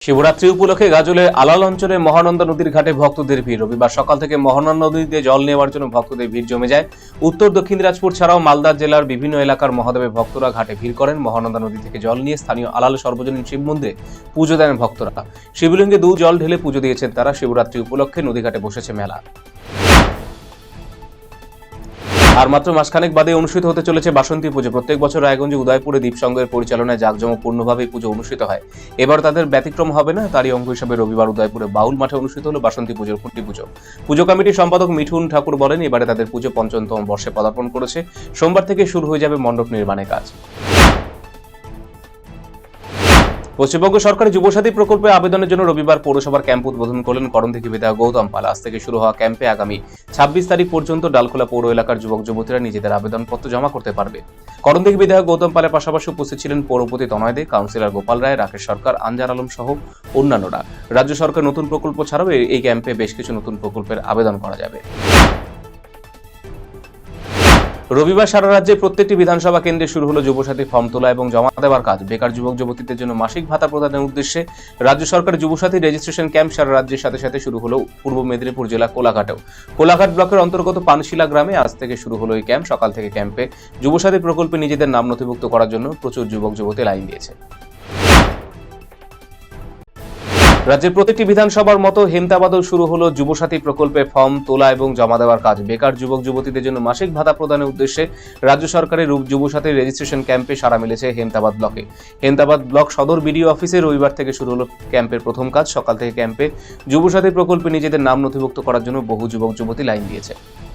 শিবরাত্রি উপলক্ষে গাজলের আলাল অঞ্চলে মহানন্দা নদীর ঘাটে ভক্তদের ভিড়। রবিবার সকাল থেকে মহানন্দা নদীতে জল নেওয়ার জন্য ভক্তদের ভিড় জমে যায়। উত্তর দক্ষিণ দিনাজপুর ছাড়াও মালদা জেলার বিভিন্ন এলাকার মহাদেবের ভক্তরা ঘাটে ভিড় করেন। মহানন্দা নদী থেকে জল নিয়ে স্থানীয় আলাল সর্বজনীন শিব মন্দিরে পুজো দেন ভক্তরা। শিবলিঙ্গে জল ঢেলে পুজো দিয়েছেন তারা। শিবরাত্রি উপলক্ষে নদীঘাটে বসেছে মেলা। আর মাত্র মাসখানেক বাদে অনুষ্ঠিত হতে চলেছে বাসন্তী পুজো। প্রত্যেক বছর রায়গঞ্জে উদয়পুরে দ্বীপসংঘের পরিচালনায় জাঁকজমকপূর্ণভাবে পুজো অনুষ্ঠিত হয়। এবার তাদের ব্যতিক্রম হবে না। তারই অঙ্গ হিসেবে রবিবার উদয়পুরে বাউল মাঠে অনুষ্ঠিত হলো বাসন্তী পুজোর খুঁটি পুজো। পুজো কমিটির সম্পাদক মিঠুন ঠাকুর বলেন, এবারে তাদের পুজো পঞ্চমতম বর্ষে পদার্পণ করেছে। সোমবার থেকে শুরু হয়ে যাবে মণ্ডপ নির্মাণের কাজ। পশ্চিমবঙ্গ সরকারের যুবসাথী প্রকল্পে আবেদনের জন্য রবিবার পৌরসভার ক্যাম্প উদ্বোধন করলেন করণদিঘি বিধায়ক গৌতম পাল। আজ থেকে শুরু হওয়া ক্যাম্পে আগামী 26 তারিখ পর্যন্ত ডালখোলা পৌর এলাকার যুবক যুবতীরা নিজেদের আবেদনপত্র জমা করতে পারবে। করণদিঘি বিধায়ক গৌতম পালের পাশাপাশি উপস্থিত ছিলেন পৌরপতি তনয় দে, কাউন্সিলর গোপাল রায়, রাকেশ সরকার, আনজার আলম সহ অন্যান্যরা। রাজ্য সরকার নতুন প্রকল্প ছাড়াও এই ক্যাম্পে বেশ কিছু নতুন প্রকল্পের আবেদন করা যাবে। রবিবার সারা রাজ্যে প্রত্যেকটি বিধানসভা কেন্দ্রে শুরু হলো যুবসাথী ফর্ম তোলা এবং জমা দেওয়ার কাজ। বেকার যুবক যুবতীদের জন্য মাসিক ভাতা প্রদানের উদ্দেশ্যে রাজ্য সরকারের যুবসাথী রেজিস্ট্রেশন ক্যাম্প সারা রাজ্যের সাথে সাথে শুরু হলো পূর্ব মেদিনীপুর জেলা কোলাঘাটেও। কোলাঘাট ব্লকের অন্তর্গত পানশিলা গ্রামে আজ থেকে শুরু হলো এই ক্যাম্প। সকাল থেকে ক্যাম্পে যুবসাথী প্রকল্পে নিজেদের নাম নথিভুক্ত করার জন্য প্রচুর যুবক যুবতী লাইন দিয়েছে। রাজ্যের প্রত্যেকটি বিধানসভার মতো হেমতাবাদেও শুরু হলো যুবসাথী প্রকল্পে ফর্ম তোলা এবং জমা দেওয়ার কাজ। বেকার যুবক যুবতীদের জন্য মাসিক ভাতা প্রদানের উদ্দেশ্যে রাজ্য সরকারের যুবসাথী রেজিস্ট্রেশন ক্যাম্পে সাড়া মিলেছে হেমতাবাদ ব্লকে। হেমতাবাদ ব্লক সদর বিডিও অফিসে রবিবার থেকে শুরু হলো ক্যাম্পের প্রথম কাজ। সকাল থেকে ক্যাম্পে যুবসাথী প্রকল্পে নিজেদের নাম নথিভুক্ত করার জন্য বহু যুবক যুবতী লাইন দিয়েছে।